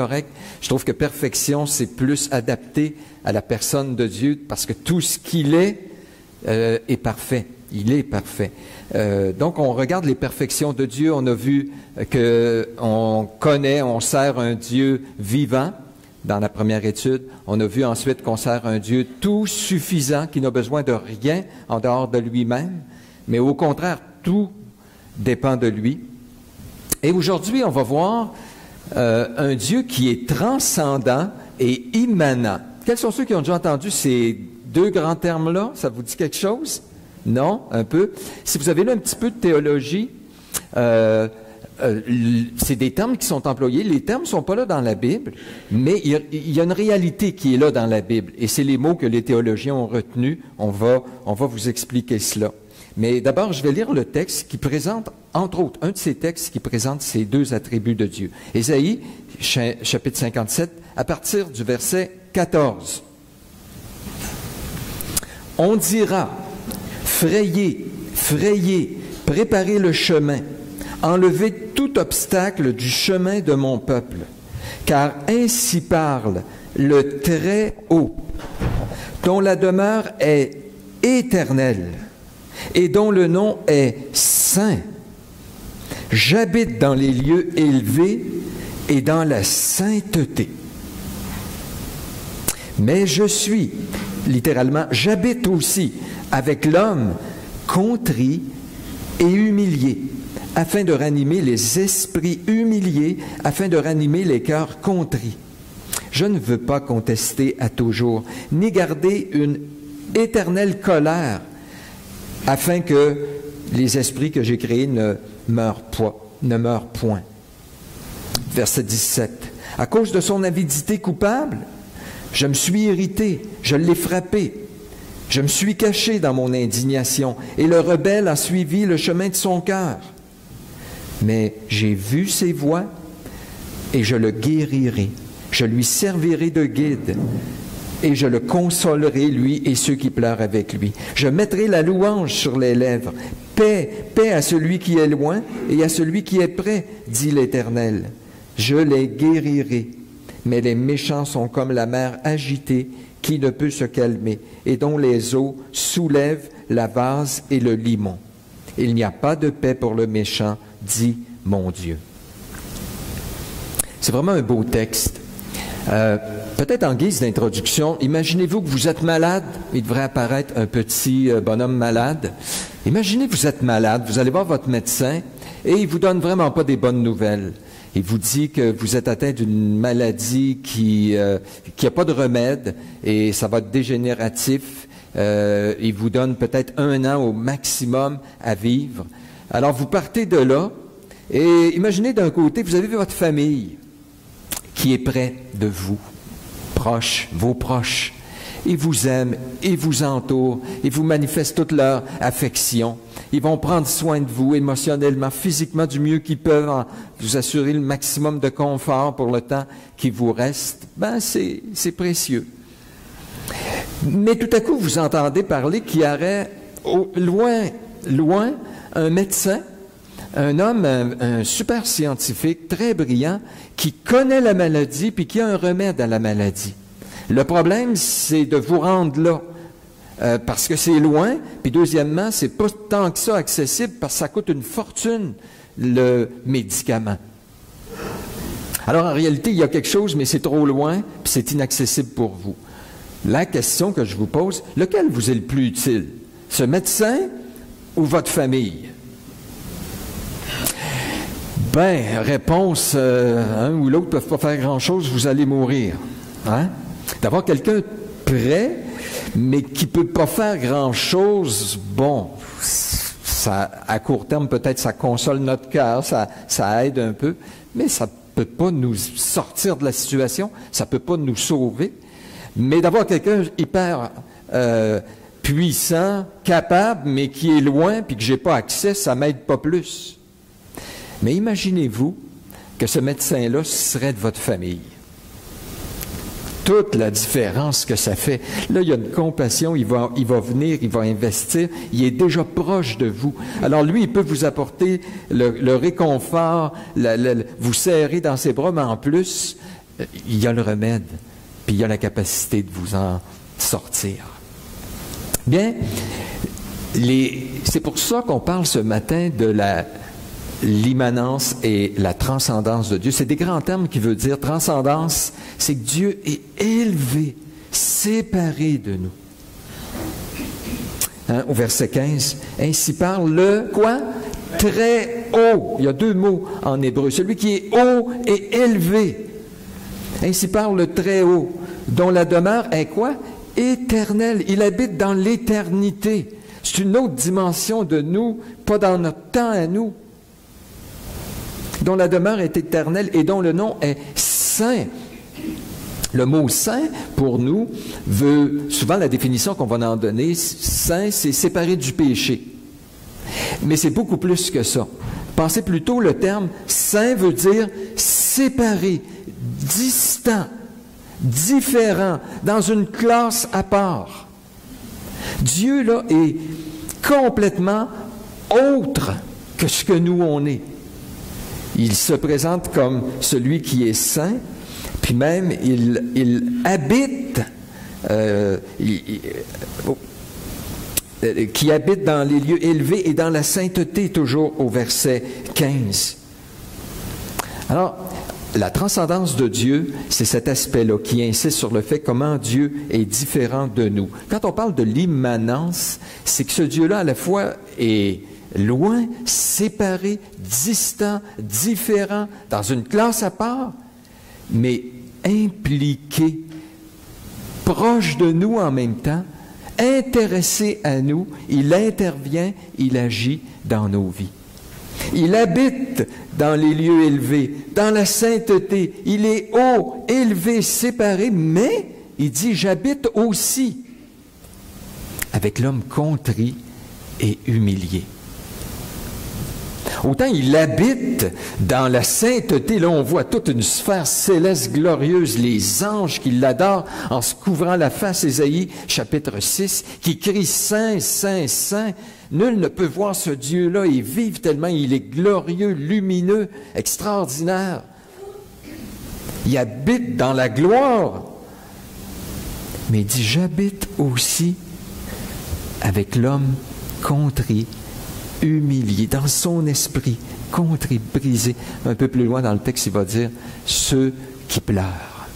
correct. Je trouve que perfection, c'est plus adapté à la personne de Dieu parce que tout ce qu'il est parfait. Il est parfait. Donc, on regarde les perfections de Dieu. On a vu qu'on connaît, on sert un Dieu vivant dans la première étude. On a vu ensuite qu'on sert un Dieu tout suffisant, qui n'a besoin de rien en dehors de lui-même, mais au contraire, tout dépend de lui. Et aujourd'hui, on va voir un Dieu qui est transcendant et immanent. Quels sont ceux qui ont déjà entendu ces deux grands termes-là? Ça vous dit quelque chose? Non? Un peu? Si vous avez lu un petit peu de théologie, c'est des termes qui sont employés. Les termes ne sont pas là dans la Bible, mais il y a une réalité qui est là dans la Bible. Et c'est les mots que les théologiens ont retenus. On va vous expliquer cela. Mais d'abord, je vais lire le texte qui présente, entre autres, un de ces textes qui présente ces deux attributs de Dieu. Ésaïe, chapitre 57, à partir du verset 14. On dira, frayez, frayez, préparez le chemin, enlevez tout obstacle du chemin de mon peuple, car ainsi parle le Très-Haut, dont la demeure est éternelle et dont le nom est saint. J'habite dans les lieux élevés et dans la sainteté. Mais je suis, littéralement, j'habite aussi avec l'homme contrit et humilié, afin de ranimer les esprits humiliés, afin de ranimer les cœurs contrits. Je ne veux pas contester à toujours, ni garder une éternelle colère, afin que les esprits que j'ai créés ne meurent point. Verset 17. À cause de son avidité coupable, je me suis irrité, je l'ai frappé. Je me suis caché dans mon indignation, et le rebelle a suivi le chemin de son cœur. Mais j'ai vu ses voies, et je le guérirai. Je lui servirai de guide, et je le consolerai, lui et ceux qui pleurent avec lui. Je mettrai la louange sur les lèvres. Paix, paix à celui qui est loin et à celui qui est près, dit l'Éternel. Je les guérirai, mais les méchants sont comme la mer agitée qui ne peut se calmer et dont les eaux soulèvent la vase et le limon. Il n'y a pas de paix pour le méchant, dit mon Dieu. C'est vraiment un beau texte. Peut-être en guise d'introduction, imaginez-vous que vous êtes malade. Il devrait apparaître un petit bonhomme malade. Imaginez que vous êtes malade, vous allez voir votre médecin et il vous donne vraiment pas des bonnes nouvelles. Il vous dit que vous êtes atteint d'une maladie qui a pas de remède et ça va être dégénératif. Il vous donne peut-être 1 an au maximum à vivre. Alors vous partez de là et imaginez d'un côté, vous avez votre famille qui est près de vous, proches, vos proches. Ils vous aiment, ils vous entourent, ils vous manifestent toute leur affection. Ils vont prendre soin de vous émotionnellement, physiquement du mieux qu'ils peuvent, vous assurer le maximum de confort pour le temps qui vous reste. Ben, c'est précieux. Mais tout à coup, vous entendez parler qu'il y aurait loin, un médecin, un homme, un super scientifique, très brillant, qui connaît la maladie puis qui a un remède à la maladie. Le problème, c'est de vous rendre là, parce que c'est loin, puis deuxièmement, c'est pas tant que ça accessible, parce que ça coûte une fortune, le médicament. Alors, en réalité, il y a quelque chose, mais c'est trop loin, puis c'est inaccessible pour vous. La question que je vous pose, lequel vous est le plus utile? Ce médecin ou votre famille? Ben, réponse, un ou l'autre ne peuvent pas faire grand-chose, vous allez mourir. Hein? D'avoir quelqu'un prêt, mais qui ne peut pas faire grand-chose, bon, ça, à court terme, peut-être ça console notre cœur, ça aide un peu, mais ça ne peut pas nous sortir de la situation, ça ne peut pas nous sauver. Mais d'avoir quelqu'un hyper puissant, capable, mais qui est loin, puis que je n'ai pas accès, ça ne m'aide pas plus. Mais imaginez-vous que ce médecin-là serait de votre famille. Toute la différence que ça fait. Là, il y a une compassion, il va venir, il va investir, il est déjà proche de vous. Alors lui, il peut vous apporter le réconfort, vous serrer dans ses bras, mais en plus, il y a le remède, puis il y a la capacité de vous en sortir. Bien, c'est pour ça qu'on parle ce matin de l'immanence et la transcendance de Dieu. C'est des grands termes qui veulent dire transcendance, c'est que Dieu est élevé, séparé de nous. Hein, au verset 15, ainsi parle le quoi? Très haut. Il y a deux mots en hébreu. Celui qui est haut et élevé. Ainsi parle le très haut, dont la demeure est quoi? Éternelle. Il habite dans l'éternité. C'est une autre dimension de nous, pas dans notre temps à nous. Dont la demeure est éternelle et dont le nom est saint. Le mot saint, pour nous, veut, souvent la définition qu'on va en donner, saint, c'est séparé du péché. Mais c'est beaucoup plus que ça. Pensez plutôt, le terme saint veut dire séparé, distant, différent, dans une classe à part. Dieu, là, est complètement autre que ce que nous, on est. Il se présente comme celui qui est saint, puis même, il habite, qui habite dans les lieux élevés et dans la sainteté, toujours au verset 15. Alors, la transcendance de Dieu, c'est cet aspect-là qui insiste sur le fait comment Dieu est différent de nous. Quand on parle de l'immanence, c'est que ce Dieu-là, à la fois, est loin, séparé, distant, différent, dans une classe à part, mais impliqué, proche de nous en même temps, intéressé à nous, il intervient, il agit dans nos vies. Il habite dans les lieux élevés, dans la sainteté, il est haut, élevé, séparé, mais il dit, j'habite aussi avec l'homme contrit et humilié. Autant il habite dans la sainteté, là on voit toute une sphère céleste glorieuse, les anges qui l'adorent en se couvrant la face, Ésaïe chapitre 6, qui crie Saint, Saint, Saint. Nul ne peut voir ce Dieu-là et vivre tellement il est glorieux, lumineux, extraordinaire. Il habite dans la gloire. Mais il dit, j'habite aussi avec l'homme contrit, humilié, dans son esprit, contrit, brisé. Un peu plus loin dans le texte, il va dire, ceux qui pleurent.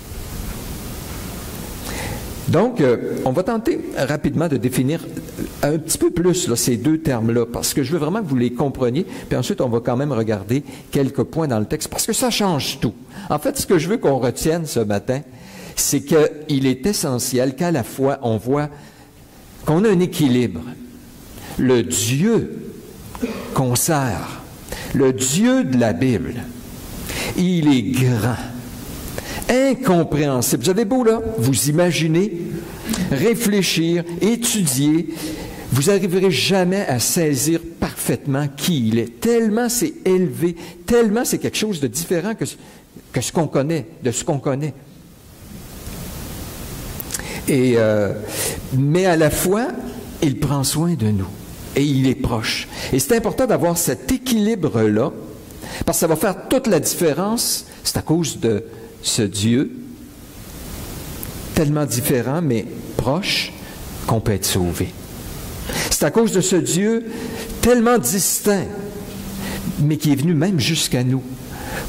Donc, on va tenter rapidement de définir un petit peu plus là, ces deux termes-là, parce que je veux vraiment que vous les compreniez, puis ensuite on va quand même regarder quelques points dans le texte, parce que ça change tout. En fait, ce que je veux qu'on retienne ce matin, c'est qu'il est essentiel qu'à la fois on voit qu'on a un équilibre. Le Dieu qu'on sert, le Dieu de la Bible, il est grand, incompréhensible. Vous avez beau là, vous imaginez, réfléchir, étudier, vous n'arriverez jamais à saisir parfaitement qui il est. Tellement c'est élevé, tellement c'est quelque chose de différent que ce qu'on connaît, de ce qu'on connaît. Et, mais à la fois, il prend soin de nous et il est proche. Et c'est important d'avoir cet équilibre-là, parce que ça va faire toute la différence. C'est à cause de ce Dieu tellement différent, mais proche, qu'on peut être sauvé. C'est à cause de ce Dieu tellement distinct, mais qui est venu même jusqu'à nous,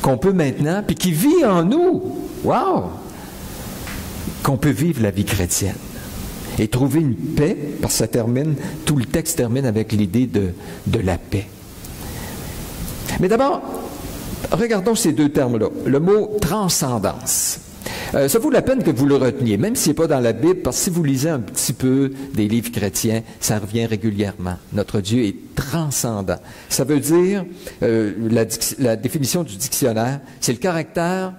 qu'on peut maintenant, puis qui vit en nous, wow, qu'on peut vivre la vie chrétienne et trouver une paix, parce que ça termine, tout le texte termine avec l'idée de la paix. Mais d'abord, regardons ces deux termes-là. Le mot transcendance. Ça vaut la peine que vous le reteniez, même si ce n'est pas dans la Bible, parce que si vous lisez un petit peu des livres chrétiens, ça revient régulièrement. Notre Dieu est transcendant. Ça veut dire, la définition du dictionnaire, c'est le caractère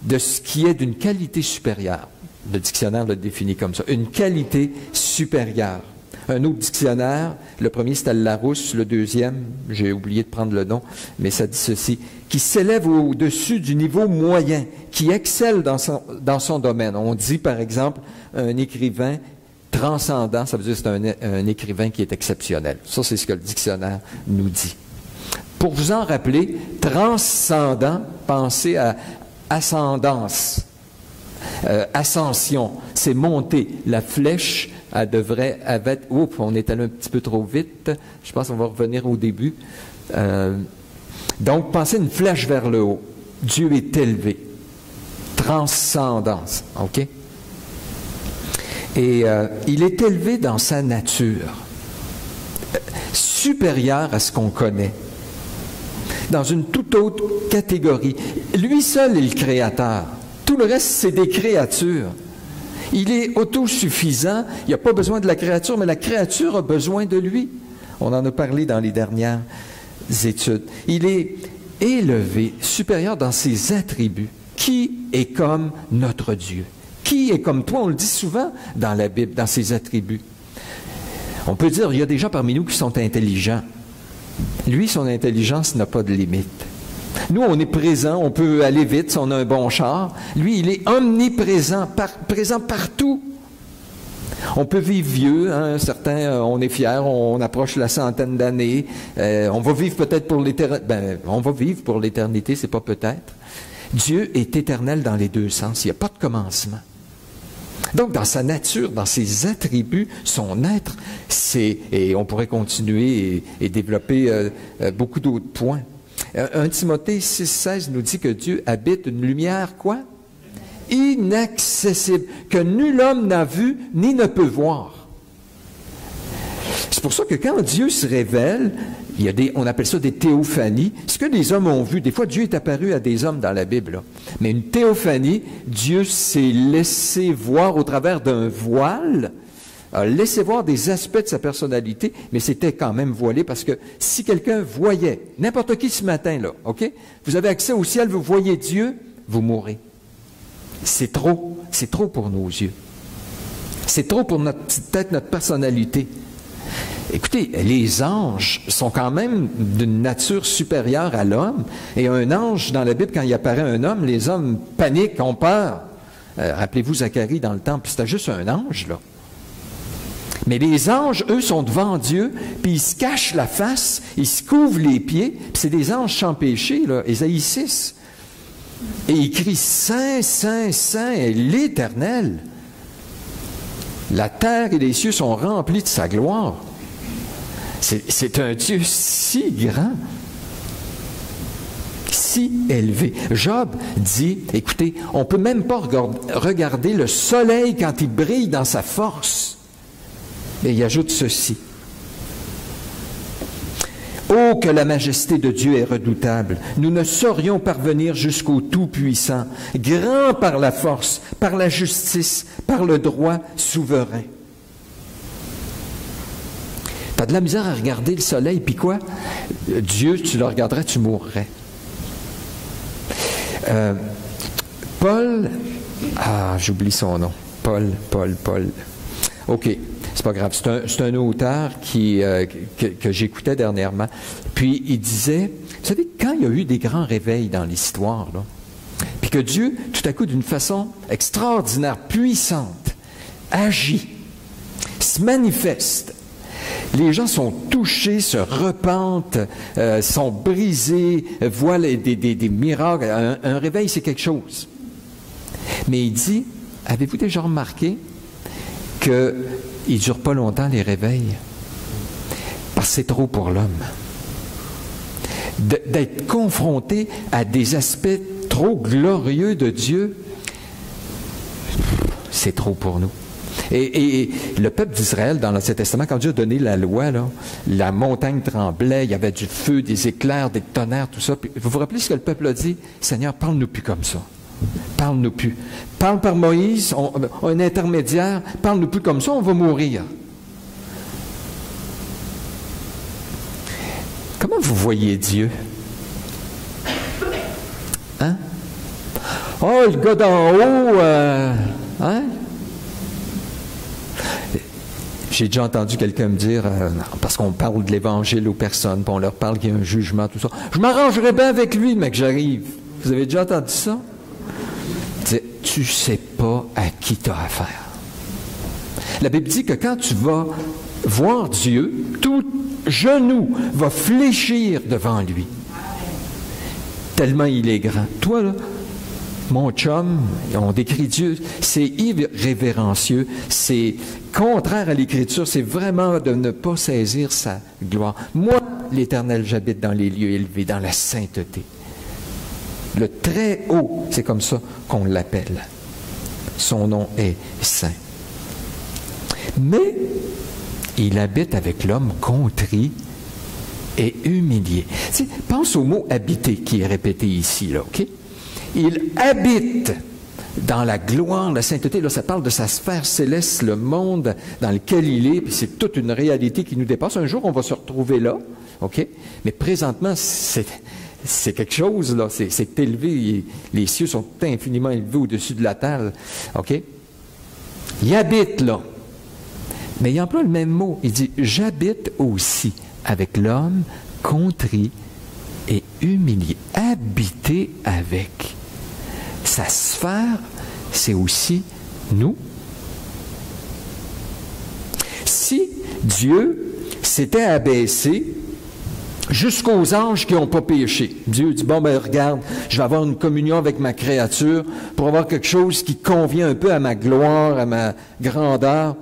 de ce qui est d'une qualité supérieure. Le dictionnaire le définit comme ça, une qualité supérieure. Un autre dictionnaire, le premier c'est le Larousse, le deuxième, j'ai oublié de prendre le nom, mais ça dit ceci, qui s'élève au-dessus du niveau moyen, qui excelle dans son domaine. On dit par exemple un écrivain transcendant, ça veut dire que c'est un écrivain qui est exceptionnel. Ça c'est ce que le dictionnaire nous dit. Pour vous en rappeler, transcendant, pensez à ascendance. Ascension, c'est monter. La flèche, elle devrait être... Oups, on est allé un petit peu trop vite. Je pense qu'on va revenir au début. Donc, pensez une flèche vers le haut. Dieu est élevé. Transcendance, OK? Et il est élevé dans sa nature, supérieur à ce qu'on connaît, dans une toute autre catégorie. Lui seul est le créateur. Tout le reste, c'est des créatures. Il est autosuffisant. Il n'a pas besoin de la créature, mais la créature a besoin de lui. On en a parlé dans les dernières études. Il est élevé, supérieur dans ses attributs. Qui est comme notre Dieu? Qui est comme toi? On le dit souvent dans la Bible, dans ses attributs. On peut dire, il y a des gens parmi nous qui sont intelligents. Lui, son intelligence n'a pas de limite. Nous, on est présent, on peut aller vite si on a un bon char. Lui, il est omniprésent, présent partout. On peut vivre vieux, hein, certains, on est fiers, on approche la centaine d'années. On va vivre peut-être pour l'éternité. On va vivre pour l'éternité, c'est pas peut-être. Dieu est éternel dans les deux sens. Il n'y a pas de commencement. Donc, dans sa nature, dans ses attributs, son être, et on pourrait continuer et développer beaucoup d'autres points. 1 Timothée 6,16 nous dit que Dieu habite une lumière, quoi? Inaccessible, que nul homme n'a vu ni ne peut voir. C'est pour ça que quand Dieu se révèle, il y a on appelle ça des théophanies. Ce que les hommes ont vu, des fois Dieu est apparu à des hommes dans la Bible, là. Mais une théophanie, Dieu s'est laissé voir au travers d'un voile, a laissé voir des aspects de sa personnalité, mais c'était quand même voilé parce que si quelqu'un voyait, n'importe qui ce matin, là, OK? Vous avez accès au ciel, vous voyez Dieu, vous mourrez. C'est trop pour nos yeux. C'est trop pour notre petite tête, notre personnalité. Écoutez, les anges sont quand même d'une nature supérieure à l'homme. Et un ange, dans la Bible, quand il apparaît un homme, les hommes paniquent, ont peur. Rappelez-vous Zacharie dans le temple, c'était juste un ange, là. Mais les anges, eux, sont devant Dieu, puis ils se cachent la face, ils se couvrent les pieds, puis c'est des anges sans péché, là, Ésaïe 6. Et ils crient « Saint, Saint, Saint est l'Éternel ». La terre et les cieux sont remplis de sa gloire. C'est un Dieu si grand, si élevé. Job dit, écoutez, on ne peut même pas regarder le soleil quand il brille dans sa force. Et il ajoute ceci. Oh, que la majesté de Dieu est redoutable. Nous ne saurions parvenir jusqu'au Tout-Puissant, grand par la force, par la justice, par le droit souverain. Tu as de la misère à regarder le soleil, puis quoi? Dieu, tu le regarderais, tu mourrais. Paul, j'oublie son nom. Paul. OK. C'est pas grave. C'est un auteur que j'écoutais dernièrement. Puis il disait, vous savez, quand il y a eu des grands réveils dans l'histoire, là, puis que Dieu, tout à coup, d'une façon extraordinaire, puissante, agit, se manifeste, les gens sont touchés, se repentent, sont brisés, voient des miracles. Un réveil, c'est quelque chose. Mais il dit, avez-vous déjà remarqué que il ne dure pas longtemps, les réveils, parce que c'est trop pour l'homme. D'être confronté à des aspects trop glorieux de Dieu, c'est trop pour nous. Et le peuple d'Israël, dans l'Ancien Testament, quand Dieu a donné la loi, là, la montagne tremblait, il y avait du feu, des éclairs, des tonnerres, tout ça. Puis, vous vous rappelez ce que le peuple a dit? Seigneur, parle-nous plus comme ça. Parle-nous plus. Parle par Moïse, un intermédiaire, parle-nous plus comme ça, on va mourir. Comment vous voyez Dieu? Hein? Oh, le gars d'en haut, hein? J'ai déjà entendu quelqu'un me dire, parce qu'on parle de l'Évangile aux personnes, puis on leur parle qu'il y a un jugement, tout ça. Je m'arrangerai bien avec lui, mais que j'arrive. Vous avez déjà entendu ça? Tu ne sais pas à qui tu as affaire. La Bible dit que quand tu vas voir Dieu, tout genou va fléchir devant lui. Tellement il est grand. Toi, là, mon chum, on décrit Dieu, c'est irrévérencieux, c'est contraire à l'Écriture, c'est vraiment de ne pas saisir sa gloire. Moi, l'Éternel, j'habite dans les lieux élevés, dans la sainteté. Le très haut, c'est comme ça qu'on l'appelle. Son nom est saint. Mais il habite avec l'homme contrit et humilié. Tu sais, pense au mot habiter qui est répété ici, là, OK? Il habite dans la gloire, la sainteté. Là, ça parle de sa sphère céleste, le monde dans lequel il est, puis c'est toute une réalité qui nous dépasse. Un jour, on va se retrouver là, OK? Mais présentement, c'est quelque chose, là, c'est élevé. Les cieux sont infiniment élevés au-dessus de la terre, OK? Il habite là. Mais il emploie le même mot. Il dit, j'habite aussi avec l'homme contrit et humilié. Habiter avec. Sa sphère, c'est aussi nous. Si Dieu s'était abaissé jusqu'aux anges qui n'ont pas péché, Dieu dit, bon, ben regarde, je vais avoir une communion avec ma créature pour avoir quelque chose qui convient un peu à ma gloire, à ma grandeur,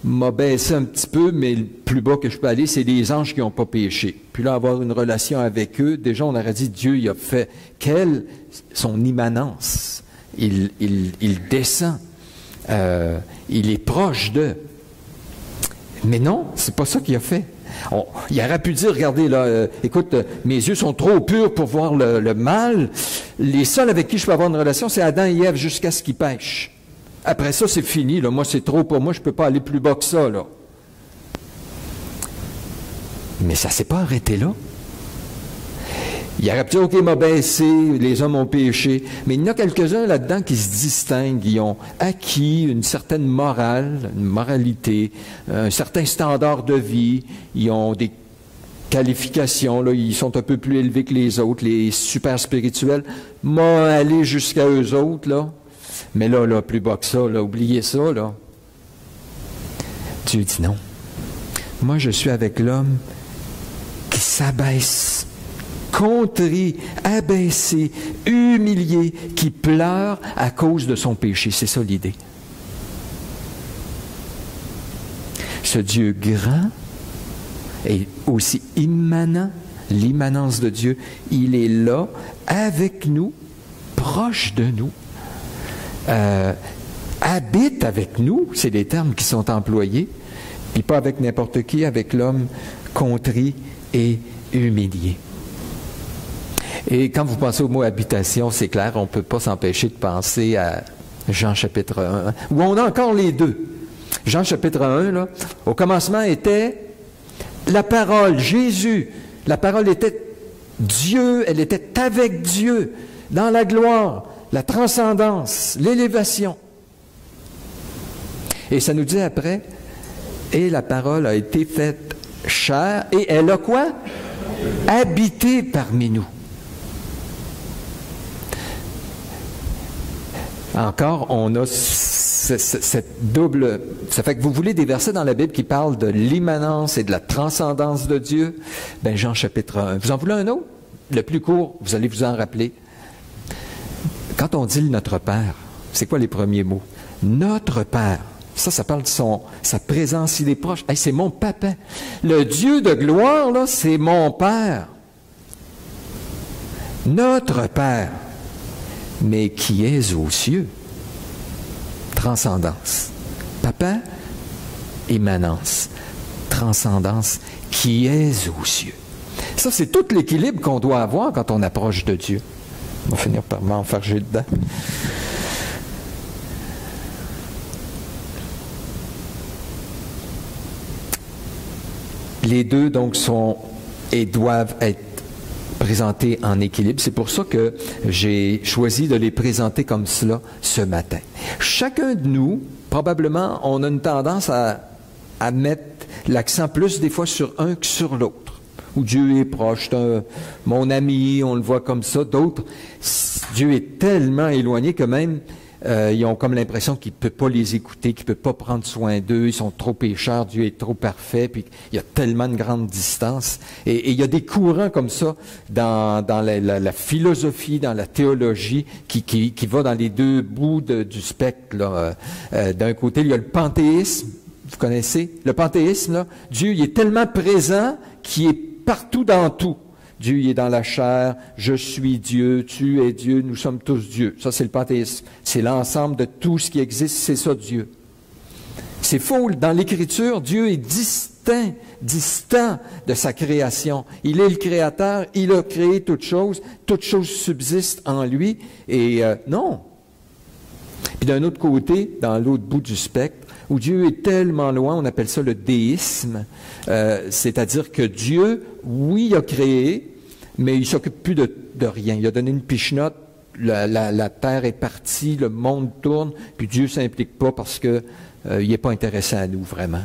m'a baissé un petit peu, mais le plus bas que je peux aller, c'est les anges qui n'ont pas péché. Puis là, avoir une relation avec eux, déjà, on aurait dit, Dieu, il a fait, quelle son immanence. Il descend. Il est proche d'eux. Mais non, c'est pas ça qu'il a fait. Il aurait pu dire, regardez, là, écoute, mes yeux sont trop purs pour voir le mal. Les seuls avec qui je peux avoir une relation, c'est Adam et Ève jusqu'à ce qu'ils pêchent. Après ça, c'est fini. Là. Moi, c'est trop pour moi. Je ne peux pas aller plus bas que ça. Là. Mais ça ne s'est pas arrêté là. Il aurait pu dire, OK, il m'a baissé, les hommes ont péché. Mais il y en a quelques-uns là-dedans qui se distinguent. Ils ont acquis une certaine morale, une moralité, un certain standard de vie. Ils ont des qualifications. Là. Ils sont un peu plus élevés que les autres, les super spirituels. M'ont allé jusqu'à eux autres, là. Mais là, plus bas que ça, là, oubliez ça, là. Dieu dit non. Moi, je suis avec l'homme qui s'abaisse, contrit, abaissé, humilié, qui pleure à cause de son péché. C'est ça l'idée. Ce Dieu grand est aussi immanent, l'immanence de Dieu. Il est là, avec nous, proche de nous. Habite avec nous, c'est des termes qui sont employés, puis pas avec n'importe qui, avec l'homme contrit et humilié. Et quand vous pensez au mot habitation, c'est clair, on ne peut pas s'empêcher de penser à Jean chapitre 1, où on a encore les deux. Jean chapitre 1, là, au commencement était la parole, Jésus. La parole était Dieu, elle était avec Dieu, dans la gloire. La transcendance, l'élévation. Et ça nous dit après, et la parole a été faite chair, et elle a quoi? Habité parmi nous. Encore, on a cette double... Ça fait que vous voulez des versets dans la Bible qui parlent de l'immanence et de la transcendance de Dieu? Ben, Jean chapitre 1. Vous en voulez un autre? Le plus court, vous allez vous en rappeler. Quand on dit notre Père, c'est quoi les premiers mots? Notre Père. Ça parle de sa présence, il est proche. Hey, c'est mon papa. Le Dieu de gloire, là, c'est mon Père. Notre Père. Mais qui est aux cieux? Transcendance. Papa, immanence. Transcendance, qui est aux cieux. Ça, c'est tout l'équilibre qu'on doit avoir quand on approche de Dieu. On va finir par m'enfarger dedans. Les deux, donc, sont et doivent être présentés en équilibre. C'est pour ça que j'ai choisi de les présenter comme cela ce matin. Chacun de nous, probablement, on a une tendance à mettre l'accent plus des fois sur un que sur l'autre. Où Dieu est proche, mon ami, on le voit comme ça. D'autres, Dieu est tellement éloigné que même ils ont comme l'impression qu'il ne peut pas les écouter, qu'il ne peut pas prendre soin d'eux, ils sont trop pécheurs, Dieu est trop parfait, puis il y a tellement de grandes distances. Et il y a des courants comme ça dans la philosophie, dans la théologie, qui va dans les deux bouts du spectre. D'un côté, il y a le panthéisme, vous connaissez? Le panthéisme, là, Dieu il est tellement présent qu'il est partout dans tout. Dieu il est dans la chair, je suis Dieu, tu es Dieu, nous sommes tous Dieu. Ça, c'est le panthéisme. C'est l'ensemble de tout ce qui existe, c'est ça Dieu. C'est faux. Dans l'Écriture, Dieu est distant de sa création. Il est le Créateur, il a créé toutes choses subsistent en lui, et non. Puis d'un autre côté, dans l'autre bout du spectre, où Dieu est tellement loin, on appelle ça le déisme, c'est-à-dire que Dieu, oui, il a créé, mais il ne s'occupe plus de rien. Il a donné une pichenote, la terre est partie, le monde tourne, puis Dieu ne s'implique pas parce qu'il n'est pas intéressé à nous, vraiment.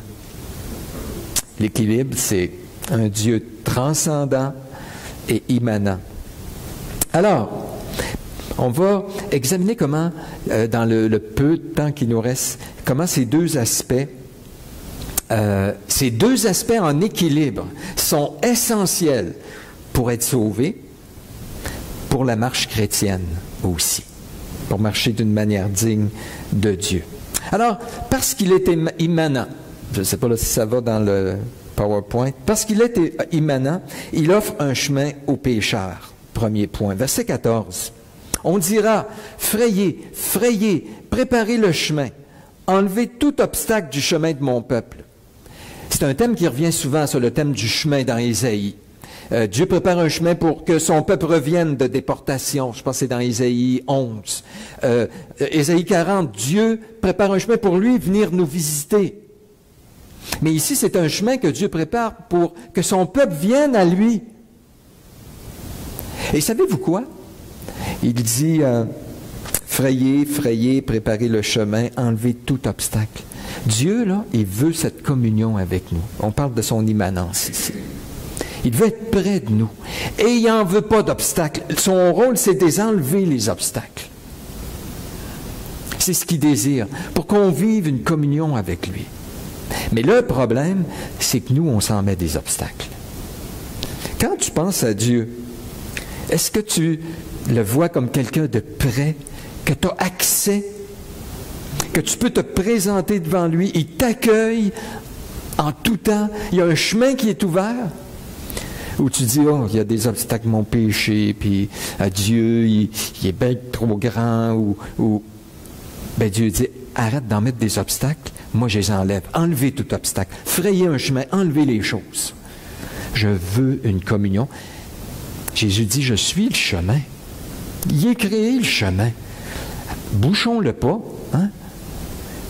L'équilibre, c'est un Dieu transcendant et immanent. Alors, on va examiner comment, dans le peu de temps qui nous reste, comment ces deux aspects en équilibre sont essentiels pour être sauvés, pour la marche chrétienne aussi, pour marcher d'une manière digne de Dieu. Alors, parce qu'il est immanent, je ne sais pas si ça va dans le PowerPoint, parce qu'il est immanent, il offre un chemin aux pécheurs. Premier point. Verset 14. On dira, frayez, préparez le chemin, enlevez tout obstacle du chemin de mon peuple. C'est un thème qui revient souvent sur le thème du chemin dans Ésaïe. Dieu prépare un chemin pour que son peuple revienne de déportation. Je pense que c'est dans Ésaïe 11. Ésaïe 40, Dieu prépare un chemin pour lui venir nous visiter. Mais ici, c'est un chemin que Dieu prépare pour que son peuple vienne à lui. Et savez-vous quoi? Il dit, frayez, préparez le chemin, enlevez tout obstacle. Dieu, là, il veut cette communion avec nous. On parle de son immanence ici. Il veut être près de nous. Et il n'en veut pas d'obstacles. Son rôle, c'est d'enlever les obstacles. C'est ce qu'il désire, pour qu'on vive une communion avec lui. Mais le problème, c'est que nous, on s'en met des obstacles. Quand tu penses à Dieu, est-ce que tu le vois comme quelqu'un de près, que tu as accès, que tu peux te présenter devant lui, il t'accueille en tout temps, il y a un chemin qui est ouvert, où tu dis, oh, il y a des obstacles, mon péché, puis Dieu, il est bien trop grand, ou ben Dieu dit, arrête d'en mettre des obstacles, moi je les enlève, enlevez tout obstacle, frayez un chemin, enlevez les choses. Je veux une communion. Jésus dit, je suis le chemin. Il a créé le chemin. Bouchons-le pas. Hein?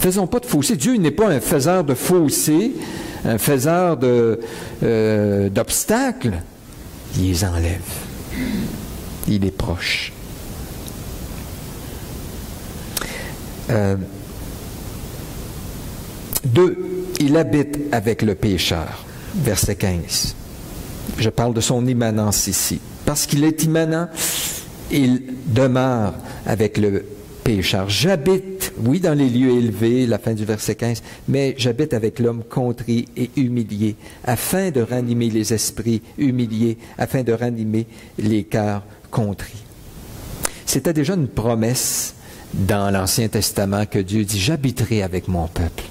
Faisons pas de fossé. Dieu n'est pas un faiseur de fossé, un faiseur d'obstacles. Il les enlève. Il est proche. Deux, il habite avec le pécheur. Verset 15. Je parle de son immanence ici. Parce qu'il est immanent, il demeure avec le pécheur. J'habite, oui, dans les lieux élevés, la fin du verset 15, mais j'habite avec l'homme contrit et humilié, afin de ranimer les esprits humiliés, afin de ranimer les cœurs contrits. C'était déjà une promesse dans l'Ancien Testament que Dieu dit, j'habiterai avec mon peuple.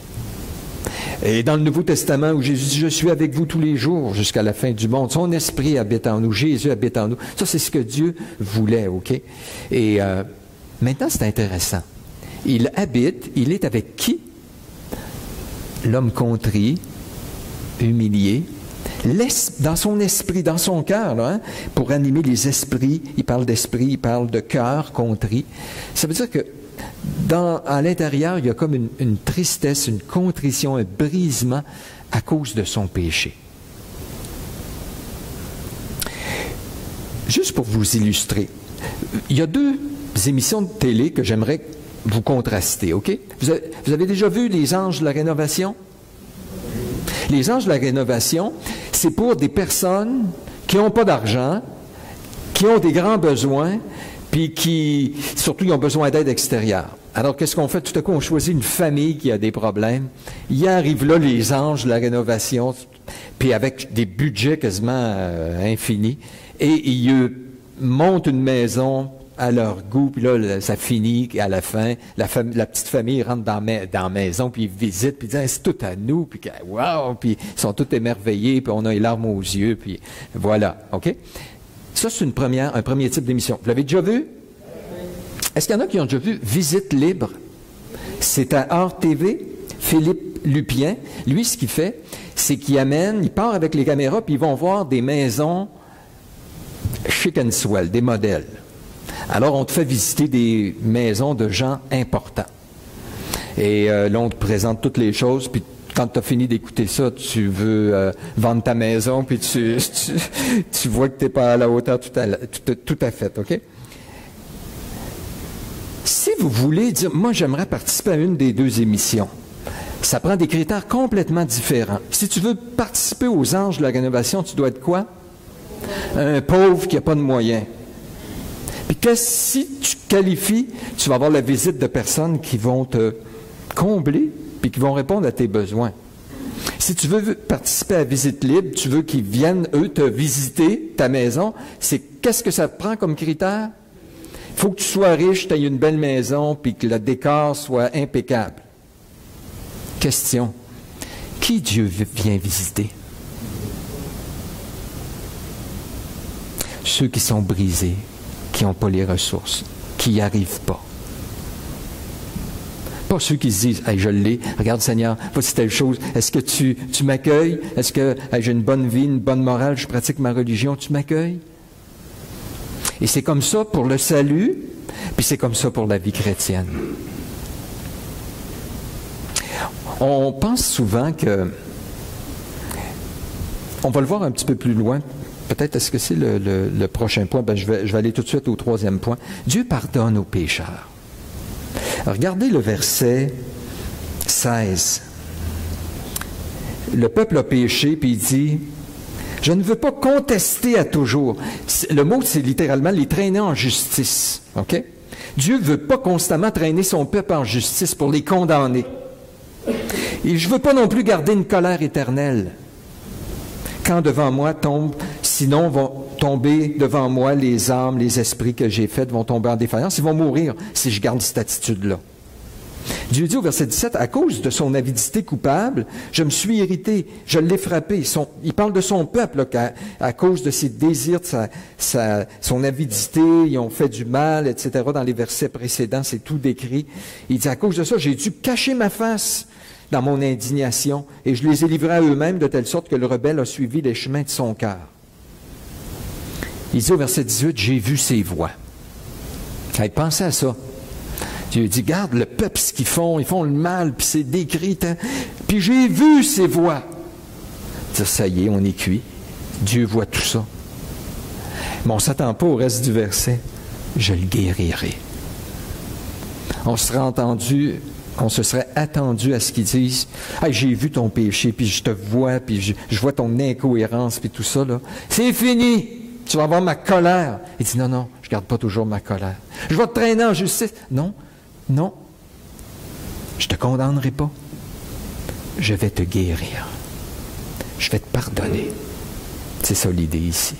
Et dans le Nouveau Testament, où Jésus dit, je suis avec vous tous les jours jusqu'à la fin du monde. Son esprit habite en nous, Jésus habite en nous. Ça, c'est ce que Dieu voulait, OK? Et maintenant, c'est intéressant. Il habite, il est avec qui? L'homme contrit, humilié, dans son esprit, dans son cœur, là, hein, pour animer les esprits. Il parle d'esprit, il parle de cœur contrit. Ça veut dire que à l'intérieur, il y a comme une tristesse, une contrition, un brisement à cause de son péché. Juste pour vous illustrer, il y a deux émissions de télé que j'aimerais vous contraster, OK? Vous avez déjà vu Les Anges de la Rénovation? Les Anges de la Rénovation, c'est pour des personnes qui n'ont pas d'argent, qui ont des grands besoins, puis puis qui, surtout, ils ont besoin d'aide extérieure. Alors, qu'est-ce qu'on fait? Tout à coup, on choisit une famille qui a des problèmes. Il arrive là les anges de la rénovation, puis avec des budgets quasiment infinis, et ils montent une maison à leur goût, puis là, ça finit à la fin. La petite famille rentre dans la maison, puis ils visitent, puis ils disent « c'est tout à nous », puis « wow », puis ils sont tous émerveillés, puis on a les larmes aux yeux, puis voilà, OK? Ça, c'est un premier type d'émission. Vous l'avez déjà vu? Est-ce qu'il y en a qui ont déjà vu Visite libre? C'est à RTV, Philippe Lupien. Lui, ce qu'il fait, c'est qu'il part avec les caméras, puis ils vont voir des maisons chic and swell, des modèles. Alors, on te fait visiter des maisons de gens importants. Et là, on te présente toutes les choses, puis quand tu as fini d'écouter ça, tu veux vendre ta maison, puis tu vois que tu n'es pas à la hauteur tout à fait, OK? Si vous voulez dire, moi, j'aimerais participer à une des deux émissions, ça prend des critères complètement différents. Si tu veux participer aux Anges de la rénovation, tu dois être quoi? Un pauvre qui n'a pas de moyens. Puis que si tu qualifies, tu vas avoir la visite de personnes qui vont te combler puis qui vont répondre à tes besoins. Si tu veux participer à Visite libre, tu veux qu'ils viennent, eux, te visiter ta maison, qu'est-ce que ça prend comme critère? Il faut que tu sois riche, tu aies une belle maison, puis que le décor soit impeccable. Question. Qui Dieu vient visiter? Ceux qui sont brisés, qui n'ont pas les ressources, qui n'y arrivent pas. Pas ceux qui se disent « Hey, je l'ai, regarde Seigneur, voici telle chose, est-ce que tu m'accueilles? Est-ce que hey, j'ai une bonne vie, une bonne morale, je pratique ma religion, tu m'accueilles? » Et c'est comme ça pour le salut, puis c'est comme ça pour la vie chrétienne. On pense souvent que, on va le voir un petit peu plus loin, peut-être est-ce que c'est le prochain point, je vais aller tout de suite au troisième point. Dieu pardonne aux pécheurs. Regardez le verset 16. Le peuple a péché, puis il dit, « Je ne veux pas contester à toujours. » Le mot, c'est littéralement les traîner en justice. OK? Dieu ne veut pas constamment traîner son peuple en justice pour les condamner. Et je ne veux pas non plus garder une colère éternelle. Quand devant moi tombe, sinon vont tomber devant moi les âmes, les esprits que j'ai faits vont tomber en défaillance. Ils vont mourir si je garde cette attitude-là. Dieu dit au verset 17, à cause de son avidité coupable, je me suis irrité, je l'ai frappé. Il parle de son peuple, là, à cause de ses désirs, de son avidité, ils ont fait du mal, etc. Dans les versets précédents, c'est tout décrit. Il dit, à cause de ça, j'ai dû cacher ma face dans mon indignation, et je les ai livrés à eux-mêmes de telle sorte que le rebelle a suivi les chemins de son cœur. Il dit au verset 18, j'ai vu ses voies. Hey, pensez à ça. Dieu dit, garde le peuple, ce qu'ils font le mal, puis c'est décrit, puis j'ai vu ses voies. Dire, ça y est, on est cuit. Dieu voit tout ça. Mais on ne s'attend pas au reste du verset. Je le guérirai. On se serait attendu à ce qu'ils disent, hey, j'ai vu ton péché, puis je te vois, puis je vois ton incohérence, puis tout ça, là. C'est fini. Tu vas avoir ma colère. Il dit, non, non, je ne garde pas toujours ma colère. Je vais te traîner en justice. Non, non. Je ne te condamnerai pas. Je vais te guérir. Je vais te pardonner. C'est ça l'idée ici.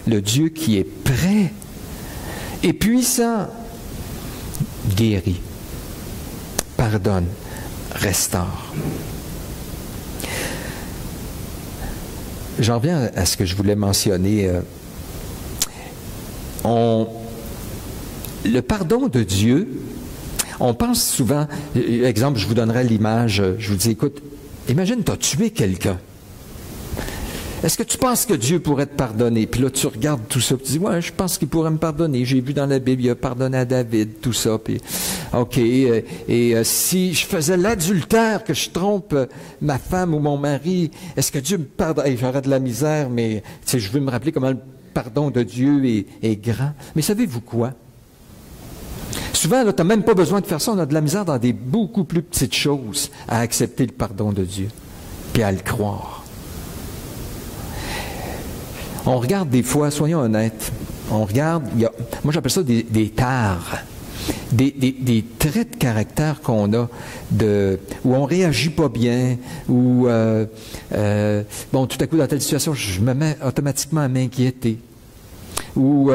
Le Dieu qui est prêt et puissant guérit, pardonne, restaure. J'en reviens à ce que je voulais mentionner. Le pardon de Dieu, on pense souvent, exemple, je vous donnerai l'image, je vous dis, écoute, imagine, tu as tué quelqu'un. Est-ce que tu penses que Dieu pourrait te pardonner? Puis là, tu regardes tout ça, puis tu dis, ouais, je pense qu'il pourrait me pardonner. J'ai vu dans la Bible, il a pardonné à David, tout ça. Puis, OK, si je faisais l'adultère, que je trompe ma femme ou mon mari, est-ce que Dieu me pardonne? Hey, j'aurais de la misère, mais tu sais, je veux me rappeler comment le pardon de Dieu est grand. Mais savez-vous quoi? Souvent, tu n'as même pas besoin de faire ça. On a de la misère dans des beaucoup plus petites choses à accepter le pardon de Dieu, puis à le croire. On regarde des fois, soyons honnêtes, on regarde, moi j'appelle ça des tares. Des traits de caractère qu'on a, où on réagit pas bien, où, bon, tout à coup, dans telle situation, je me mets automatiquement à m'inquiéter, ou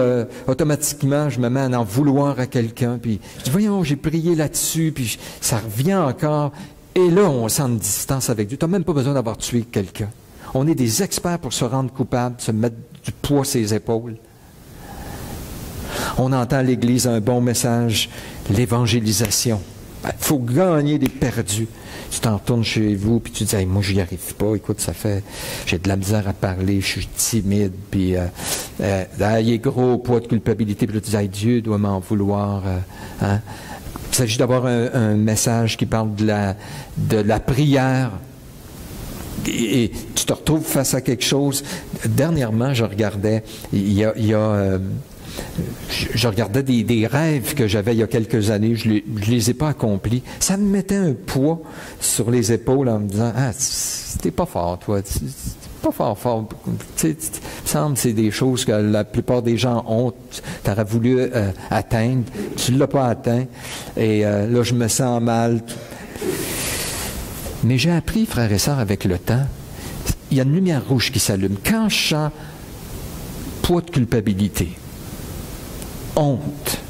automatiquement, je me mets à en vouloir à quelqu'un, puis je dis, voyons, j'ai prié là-dessus, puis ça revient encore, et là, on sent une distance avec Dieu. Tu n'as même pas besoin d'avoir tué quelqu'un. On est des experts pour se rendre coupable, se mettre du poids sur les épaules. On entend à l'Église un bon message, l'évangélisation. Il faut gagner des perdus. Tu t'en retournes chez vous, puis tu dis, hey, moi, je n'y arrive pas. Écoute, j'ai de la misère à parler, je suis timide, puis il est gros poids de culpabilité. Puis là, tu dis, hey, Dieu doit m'en vouloir. Hein? Il s'agit d'avoir un message qui parle de la prière. Et tu te retrouves face à quelque chose. Dernièrement, je regardais, je regardais des rêves que j'avais il y a quelques années, je les ai pas accomplis. Ça me mettait un poids sur les épaules en me disant, ah, t'es pas fort, toi, t'es pas fort. Tu sais, il me semble que c'est des choses que la plupart des gens ont, tu aurais voulu atteindre, tu l'as pas atteint, et là, je me sens mal. Mais j'ai appris, frères et sœurs, avec le temps, il y a une lumière rouge qui s'allume. Quand je sens poids de culpabilité, honte,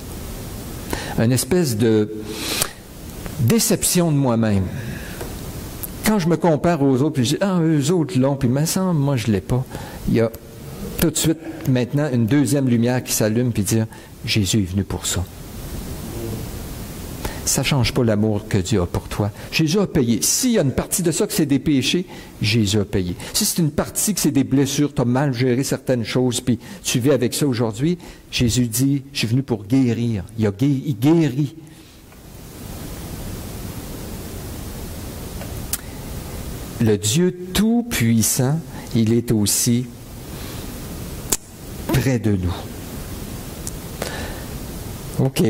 une espèce de déception de moi-même. Quand je me compare aux autres, puis je dis, ah, eux autres l'ont, puis il me semble, moi, je ne l'ai pas. Il y a tout de suite, maintenant, une deuxième lumière qui s'allume, puis dire, Jésus est venu pour ça. Ça ne change pas l'amour que Dieu a pour toi. Jésus a payé. S'il y a une partie de ça que c'est des péchés, Jésus a payé. Si c'est une partie que c'est des blessures, tu as mal géré certaines choses, puis tu vis avec ça aujourd'hui, Jésus dit, je suis venu pour guérir. Il guérit. Le Dieu Tout-Puissant, il est aussi près de nous. OK.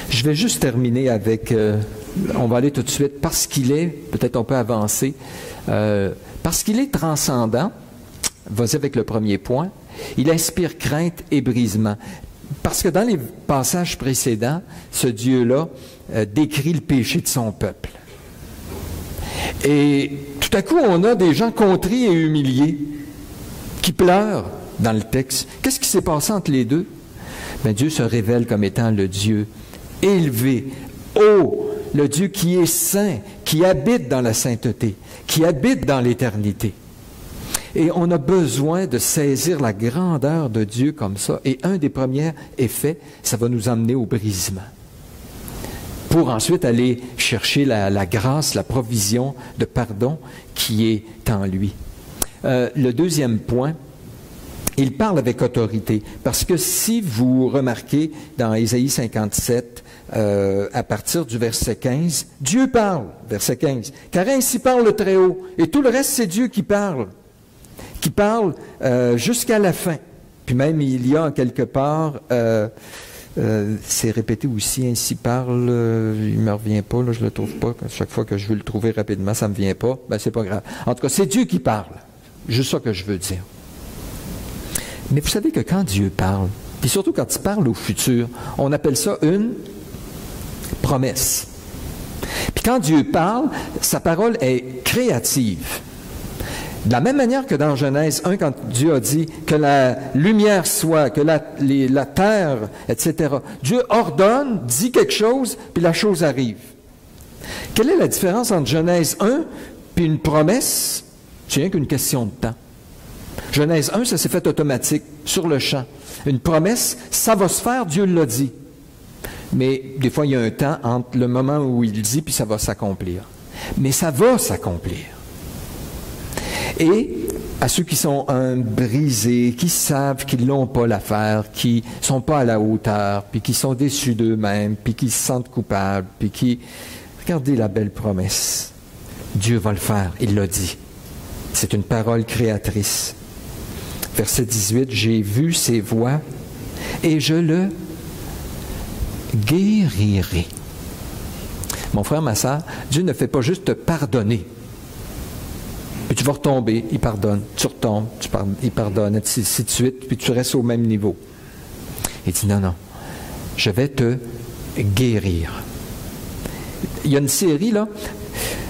Je vais juste terminer avec, on va aller tout de suite, parce qu'il est, peut-être on peut avancer, parce qu'il est transcendant, vas-y avec le premier point, il inspire crainte et brisement. Parce que dans les passages précédents, ce Dieu-là décrit le péché de son peuple. Et tout à coup, on a des gens contrits et humiliés qui pleurent dans le texte. Qu'est-ce qui s'est passé entre les deux? Bien, Dieu se révèle comme étant le Dieu élevé, haut, le Dieu qui est saint, qui habite dans la sainteté, qui habite dans l'éternité. Et on a besoin de saisir la grandeur de Dieu comme ça. Et un des premiers effets, ça va nous emmener au brisement. Pour ensuite aller chercher la grâce, la provision de pardon qui est en lui. Le deuxième point, il parle avec autorité. Parce que si vous remarquez dans Ésaïe 57, à partir du verset 15, Dieu parle, verset 15, « Car ainsi parle le Très-Haut. » Et tout le reste, c'est Dieu qui parle jusqu'à la fin. Puis même, il y a en quelque part, c'est répété aussi, « Ainsi parle », il ne me revient pas, là, je ne le trouve pas. Chaque fois que je veux le trouver rapidement, ça ne me vient pas. Ben, c'est pas grave. En tout cas, c'est Dieu qui parle. Juste ça que je veux dire. Mais vous savez que quand Dieu parle, puis surtout quand il parle au futur, on appelle ça une promesse. Puis quand Dieu parle, sa parole est créative. De la même manière que dans Genèse 1, quand Dieu a dit que la lumière soit, que la terre, etc. Dieu ordonne, dit quelque chose, puis la chose arrive. Quelle est la différence entre Genèse 1 puis une promesse? C'est rien qu'une question de temps. Genèse 1, ça s'est fait automatique, sur le champ. Une promesse, ça va se faire, Dieu l'a dit. Mais des fois, il y a un temps entre le moment où il dit, puis ça va s'accomplir. Mais ça va s'accomplir. Et à ceux qui sont brisés, qui savent qu'ils n'ont pas l'affaire, qui ne sont pas à la hauteur, puis qui sont déçus d'eux-mêmes, puis qui se sentent coupables, puis qui... Regardez la belle promesse. Dieu va le faire, il l'a dit. C'est une parole créatrice. Verset 18, « J'ai vu ses voies et je le guérirai. » Mon frère, ma sœur, Dieu ne fait pas juste te pardonner. Puis tu vas retomber, il pardonne. Tu retombes, il pardonne, ainsi de suite, puis tu restes au même niveau. Il dit non, je vais te guérir. Il y a une série, là,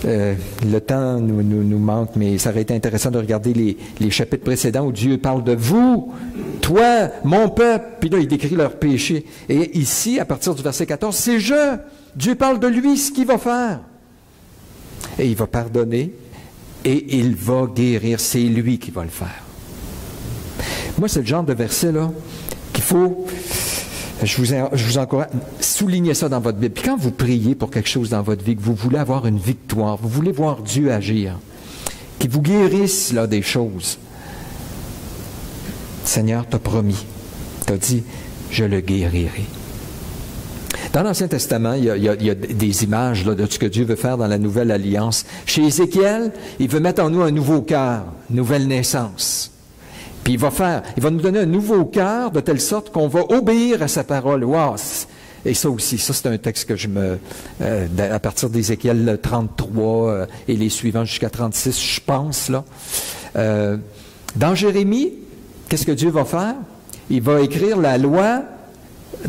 le temps nous manque, mais ça aurait été intéressant de regarder les chapitres précédents où Dieu parle de vous, toi, mon peuple, puis là, il décrit leurs péchés. Et ici, à partir du verset 14, c'est je. Dieu parle de lui, ce qu'il va faire. Et il va pardonner, et il va guérir. C'est lui qui va le faire. Moi, c'est le genre de verset-là qu'il faut, je vous encourage, soulignez ça dans votre Bible. Puis quand vous priez pour quelque chose dans votre vie, que vous voulez avoir une victoire, vous voulez voir Dieu agir, qu'il vous guérisse là, des choses, Seigneur t'a promis, t'a dit, je le guérirai. Dans l'Ancien Testament, il y a des images là, de ce que Dieu veut faire dans la Nouvelle Alliance. Chez Ézéchiel, il veut mettre en nous un nouveau cœur, nouvelle naissance. Puis il va nous donner un nouveau cœur de telle sorte qu'on va obéir à sa parole. Wow! Et ça aussi, ça c'est un texte que à partir d'Ézéchiel 33 et les suivants jusqu'à 36, je pense, là. Dans Jérémie, qu'est-ce que Dieu va faire? Il va écrire la loi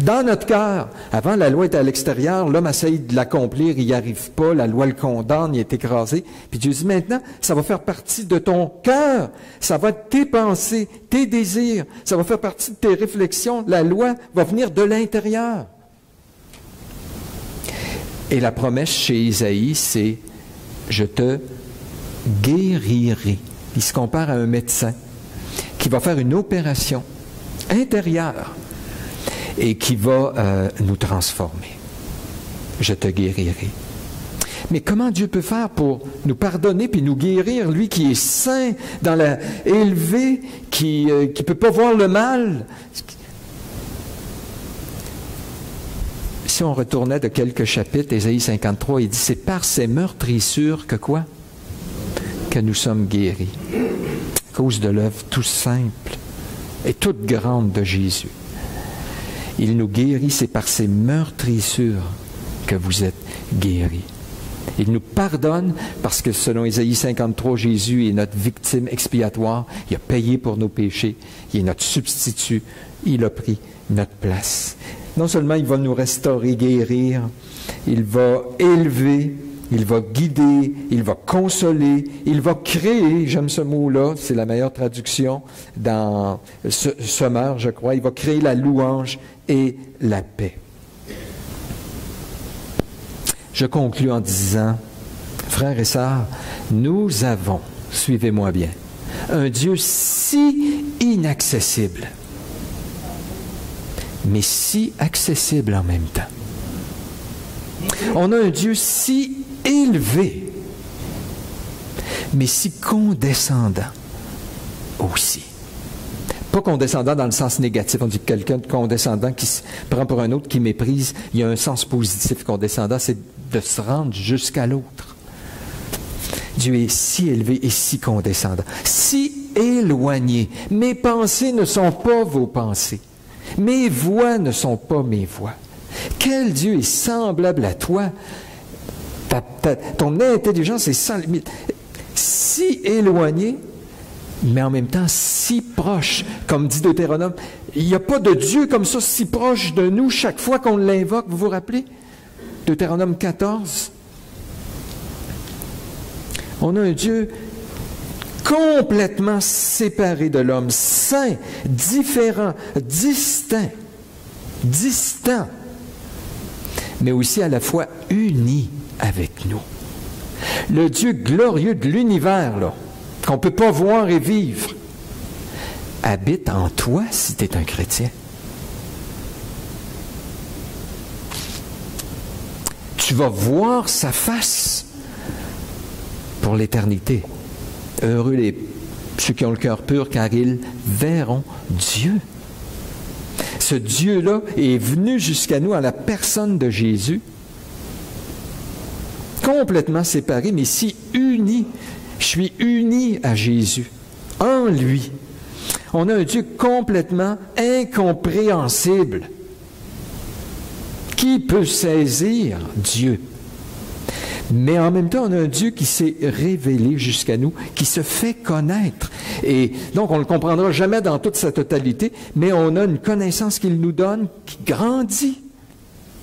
dans notre cœur. Avant, la loi était à l'extérieur, l'homme essaye de l'accomplir, il n'y arrive pas, la loi le condamne, il est écrasé. Puis Dieu dit maintenant, ça va faire partie de ton cœur, ça va être tes pensées, tes désirs, ça va faire partie de tes réflexions, la loi va venir de l'intérieur. Et la promesse chez Isaïe, c'est « Je te guérirai ». Il se compare à un médecin qui va faire une opération intérieure et qui va nous transformer. Je te guérirai. Mais comment Dieu peut faire pour nous pardonner puis nous guérir, lui qui est saint, élevé, qui ne peut pas voir le mal? Si on retournait de quelques chapitres, Ésaïe 53, il dit, c'est par ces meurtrissures que quoi? Que nous sommes guéris. À cause de l'œuvre tout simple et toute grande de Jésus. Il nous guérit, c'est par ces meurtrissures que vous êtes guéris. Il nous pardonne parce que selon Ésaïe 53, Jésus est notre victime expiatoire. Il a payé pour nos péchés. Il est notre substitut. Il a pris notre place. Non seulement il va nous restaurer, guérir, il va élever, il va guider, il va consoler, il va créer, j'aime ce mot-là, c'est la meilleure traduction dans Sommeur, je crois, il va créer la louange et la paix. Je conclus en disant, frères et sœurs, nous avons, suivez-moi bien, un Dieu si inaccessible, mais si accessible en même temps. On a un Dieu si élevé, mais si condescendant aussi. Pas condescendant dans le sens négatif. On dit que quelqu'un de condescendant qui se prend pour un autre, qui méprise, il y a un sens positif. Condescendant, c'est de se rendre jusqu'à l'autre. Dieu est si élevé et si condescendant, si éloigné. Mes pensées ne sont pas vos pensées. Mes voix ne sont pas mes voix. Quel Dieu est semblable à toi? Ton intelligence est sans limite. Si éloigné, mais en même temps si proche. Comme dit Deutéronome, il n'y a pas de Dieu comme ça si proche de nous chaque fois qu'on l'invoque. Vous vous rappelez? Deutéronome 14. On a un Dieu complètement séparé de l'homme, saint, différent, distinct, mais aussi à la fois uni avec nous. Le Dieu glorieux de l'univers, là, qu'on ne peut pas voir et vivre, habite en toi si tu es un chrétien. Tu vas voir sa face pour l'éternité. Heureux ceux qui ont le cœur pur, car ils verront Dieu. Ce Dieu-là est venu jusqu'à nous à la personne de Jésus, complètement séparé, mais si uni. Je suis uni à Jésus, en lui. On a un Dieu complètement incompréhensible. Qui peut saisir Dieu? Mais en même temps, on a un Dieu qui s'est révélé jusqu'à nous, qui se fait connaître. Et donc, on ne le comprendra jamais dans toute sa totalité, mais on a une connaissance qu'il nous donne qui grandit.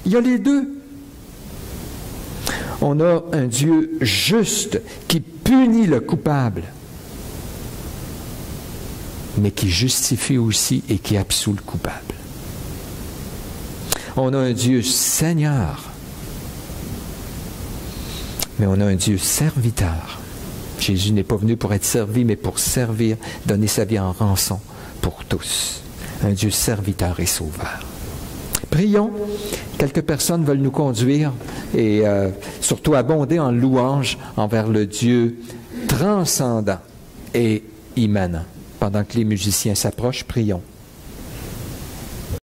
Il y a les deux. On a un Dieu juste qui punit le coupable, mais qui justifie aussi et qui absout le coupable. On a un Dieu Seigneur, mais on a un Dieu serviteur. Jésus n'est pas venu pour être servi, mais pour servir, donner sa vie en rançon pour tous. Un Dieu serviteur et sauveur. Prions. Quelques personnes veulent nous conduire et surtout abonder en louange envers le Dieu transcendant et immanent. Pendant que les musiciens s'approchent, prions.